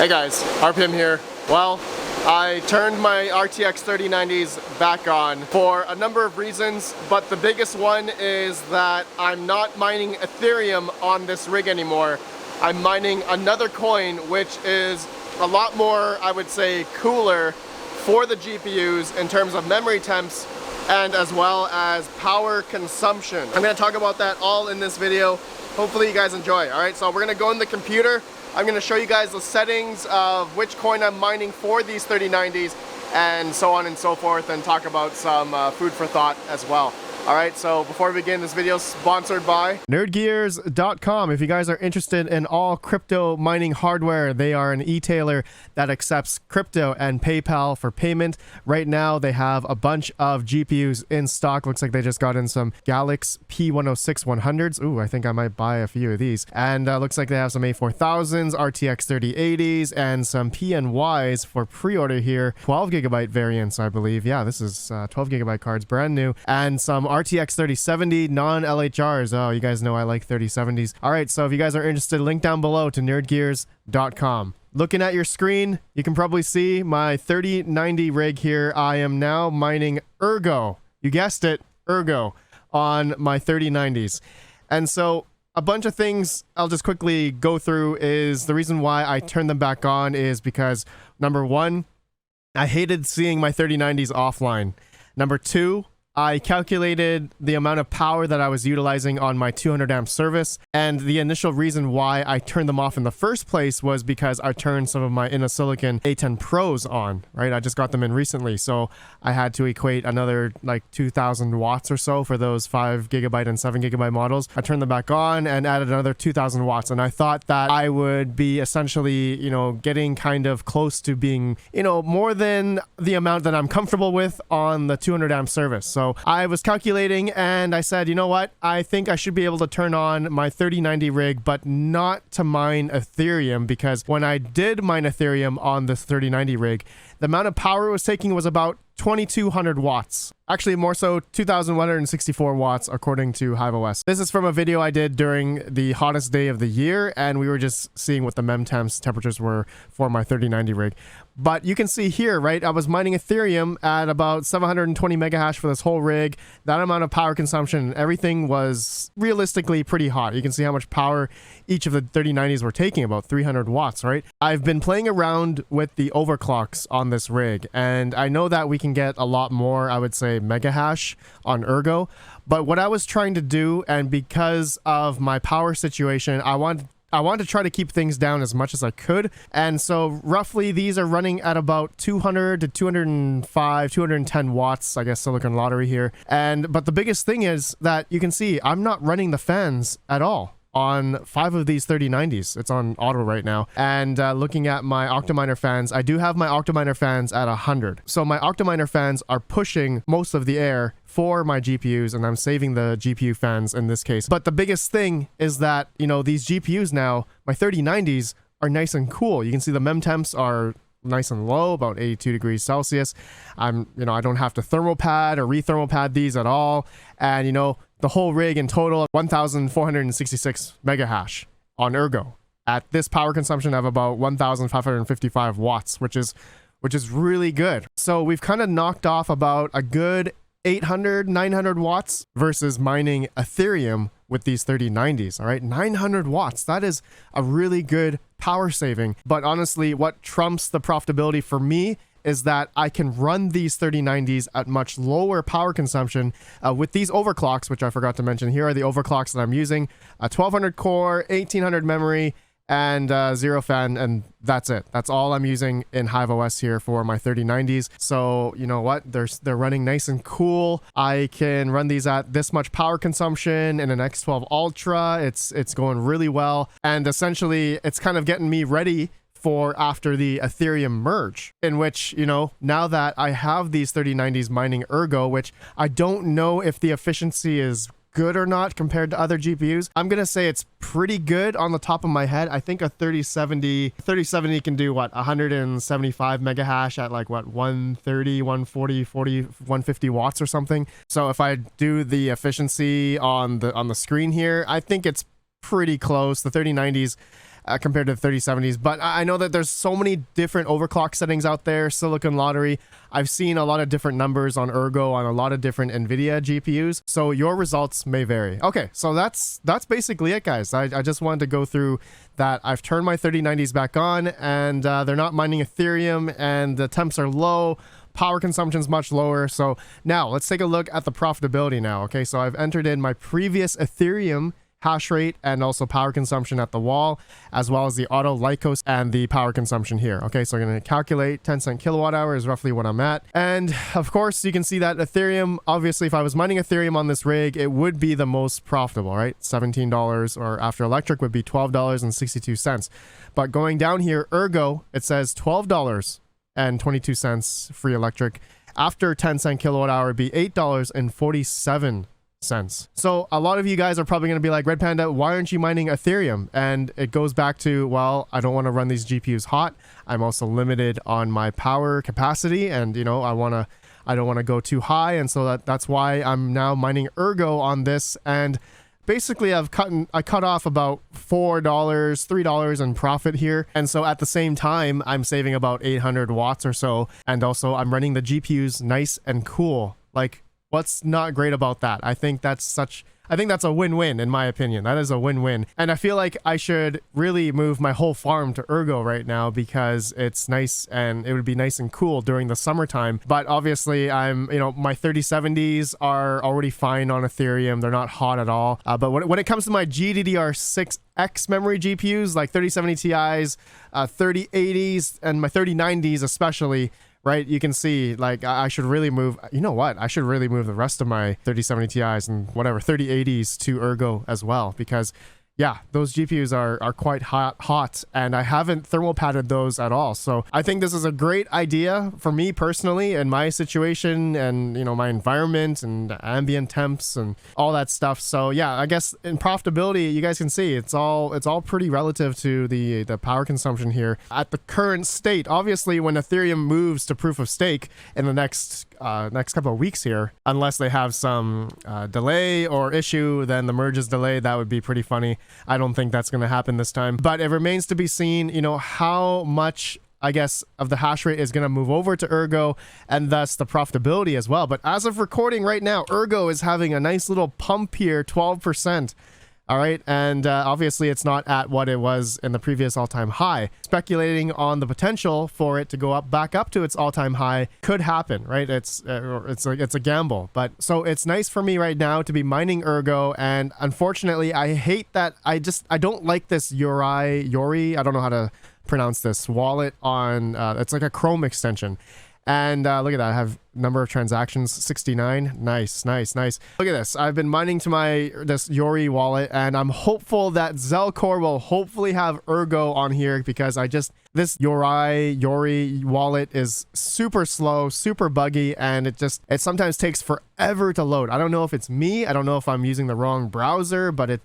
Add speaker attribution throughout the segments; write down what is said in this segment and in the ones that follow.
Speaker 1: Hey guys, RPM here. Well, I turned my RTX 3090's back on for a number of reasons, but the biggest one is that I'm not mining Ethereum on this rig anymore. I'm mining another coin, which is a lot more, I would say, cooler for the GPUs in terms of memory temps and as well as power consumption. I'm going to talk about that all in this video. Hopefully you guys enjoy. All right, so we're going to go in the computer. I'm going to show you guys the settings of which coin I'm mining for these 3090s and so on and so forth, and talk about some food for thought as well. Alright, so before we begin, this video is sponsored by nerdgears.com. If you guys are interested in all crypto mining hardware, they are an e-tailer that accepts crypto and PayPal for payment. Right now, they have a bunch of GPUs in stock. Looks like they just got in some Galaxy P106 100s. Ooh, I think I might buy a few of these. And looks like they have some A4000s, RTX 3080's, and some PNYs for pre-order here. 12 gigabyte variants, I believe. Yeah, this is 12 gigabyte cards, brand new. And some RTX 3070 non-LHRs. Oh, you guys know I like 3070s. All right, so if you guys are interested, link down below to nerdgears.com. Looking at your screen, you can probably see my 3090 rig here. I am now mining ERGO. You guessed it, ERGO on my 3090s. And so a bunch of things I'll just quickly go through is the reason why I turned them back on is because, number one, I hated seeing my 3090s offline. Number two, I calculated the amount of power that I was utilizing on my 200 amp service, and the initial reason why I turned them off in the first place was because I turned some of my Silicon A10 Pros on, right? I just got them in recently, so I had to equate another like 2,000 watts or so for those 5 gigabyte and 7 gigabyte models. I turned them back on and added another 2,000 watts, and I thought that I would be essentially, getting kind of close to being, more than the amount that I'm comfortable with on the 200 amp service. So I was calculating and I said, you know what? I think I should be able to turn on my 3090 rig, but not to mine Ethereum, because when I did mine Ethereum on this 3090 rig, the amount of power it was taking was about 2,200 watts. Actually, more so 2,164 watts according to HiveOS. This is from a video I did during the hottest day of the year, and we were just seeing what the mem temps temperatures were for my 3090 rig. But you can see here, right, I was mining Ethereum at about 720 megahash for this whole rig. That amount of power consumption, everything was realistically pretty hot. You can see how much power each of the 3090s were taking, about 300 watts, right? I've been playing around with the overclocks on this rig, and I know that we can get a lot more, I would say, mega hash on ERGO. But what I was trying to do, and because of my power situation, I want to try to keep things down as much as I could. And so roughly these are running at about 200 to 205, 210 watts, I guess, Silicon Lottery here. But the biggest thing is that you can see I'm not running the fans at all on 5 of these 3090s. It's on auto right now. And looking at my Octominer fans, I do have my Octominer fans at 100. So my Octominer fans are pushing most of the air for my GPUs, and I'm saving the GPU fans in this case. But the biggest thing is that, these GPUs now, my 3090s, are nice and cool. You can see the mem temps are nice and low, about 82 degrees Celsius. I don't have to thermal pad or re-thermal pad these at all. And, the whole rig in total, 1,466 mega hash on ERGO at this power consumption of about 1,555 watts, which is really good. So we've kind of knocked off about a good 800, 900 watts versus mining Ethereum with these 3090s. All right, 900 watts. That is a really good power saving. But honestly, what trumps the profitability for me is that I can run these 3090s at much lower power consumption with these overclocks, which I forgot to mention. Here are the overclocks that I'm using: a 1200 core, 1800 memory, and 0 fan, and that's it. That's all I'm using in HiveOS here for my 3090s. So you know what? They're running nice and cool. I can run these at this much power consumption in an X12 Ultra. It's going really well, and essentially it's kind of getting me ready for after the Ethereum merge, in which, now that I have these 3090s mining ERGO, which I don't know if the efficiency is good or not compared to other GPUs. I'm going to say it's pretty good on the top of my head. I think a 3070 can do 175 mega hash at 130, 140, 150 watts or something. So if I do the efficiency on the screen here, I think it's pretty close. The 3090s compared to the 3070s. But I know that there's so many different overclock settings out there, Silicon Lottery. I've seen a lot of different numbers on Ergo on a lot of different NVIDIA GPUs, so your results may vary. Okay, so that's basically it, guys. I just wanted to go through that. I've turned my 3090s back on, and they're not mining Ethereum, and the temps are low. Power consumption is much lower. So now let's take a look at the profitability now. Okay, so I've entered in my previous Ethereum hash rate and also power consumption at the wall, as well as the auto Lycos and the power consumption here. Okay, so I'm going to calculate 10 cent kilowatt hour is roughly what I'm at. And of course, you can see that Ethereum, obviously, if I was mining Ethereum on this rig, it would be the most profitable, right? $17, or after electric would be $12.62. But going down here, Ergo, it says $12.22 free electric. After 10 cent kilowatt hour, it'd be $8.47. So a lot of you guys are probably going to be like, Red Panda, why aren't you mining Ethereum? And it goes back to, well, I don't want to run these GPUs hot. I'm also limited on my power capacity, and I don't want to go too high, and so that's why I'm now mining Ergo on this. And basically I cut off about $3 in profit here. And so at the same time, I'm saving about 800 watts or so. And also I'm running the GPUs nice and cool. Like, what's not great about that? I think that's a win-win, in my opinion. That is a win-win. And I feel like I should really move my whole farm to Ergo right now, because it's nice and it would be nice and cool during the summertime. But obviously my 3070s are already fine on Ethereum. They're not hot at all. But when it comes to my GDDR6X memory GPUs, like 3070 Ti's, 3080's, and my 3090's especially, right, you can see, like, I should really move, I should really move the rest of my 3070 Ti's and whatever 3080's to Ergo as well, because yeah, those GPUs are quite hot, and I haven't thermal padded those at all. So I think this is a great idea for me personally in my situation and, my environment and ambient temps and all that stuff. So yeah, I guess in profitability, you guys can see it's all pretty relative to the power consumption here at the current state. Obviously, when Ethereum moves to proof of stake in the next couple of weeks here, unless they have some delay or issue, then the merge is delayed. That would be pretty funny. I don't think that's going to happen this time, but it remains to be seen, how much, I guess, of the hash rate is going to move over to Ergo, and thus the profitability as well. But as of recording right now, Ergo is having a nice little pump here, 12%. All right, and obviously it's not at what it was in the previous all-time high. Speculating on the potential for it to go back up to its all-time high could happen, right? It's a gamble, but so it's nice for me right now to be mining Ergo, and unfortunately, I hate that. I don't like this Yori. I don't know how to pronounce this wallet on. It's like a Chrome extension. And look at that. I have number of transactions, 69. Nice. Look at this. I've been mining to this Yori wallet, and I'm hopeful that Zelcore will hopefully have Ergo on here, because this Yori wallet is super slow, super buggy, and it sometimes takes forever to load. I don't know if it's me. I don't know if I'm using the wrong browser, but it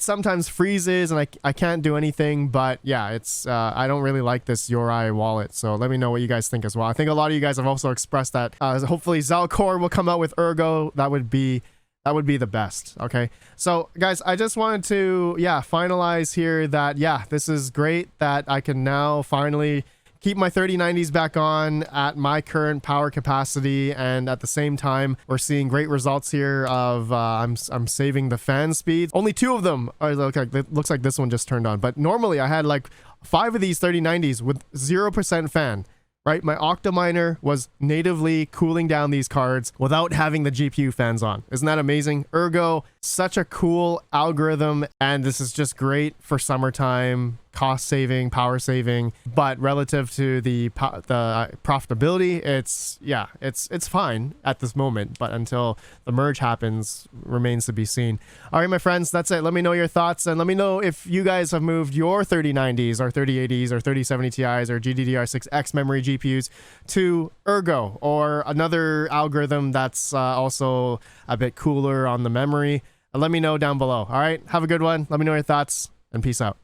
Speaker 1: sometimes freezes and I can't do anything. But yeah, I don't really like this Yori wallet. So let me know what you guys think as well. I think a lot of you guys have also expressed that hopefully Zelcore will come out with Ergo. That would be the best. Okay, so guys, I just wanted to finalize here that this is great that I can now finally keep my 3090s back on at my current power capacity, and at the same time we're seeing great results here of I'm saving the fan speeds. Only 2 of them are, looks like this one just turned on, but normally I had like 5 of these 3090s with 0% fan. Right, my Octominer was natively cooling down these cards without having the GPU fans on. Isn't that amazing? Ergo, such a cool algorithm, and this is just great for summertime, cost saving, power saving. But relative to the profitability, it's fine at this moment. But until the merge happens, remains to be seen. All right, my friends, that's it. Let me know your thoughts, and let me know if you guys have moved your 3090s or 3080s or 3070 Ti's or GDDR6X memory GPUs to Ergo, or another algorithm that's also a bit cooler on the memory. Let me know down below. All right, have a good one. Let me know your thoughts, and peace out.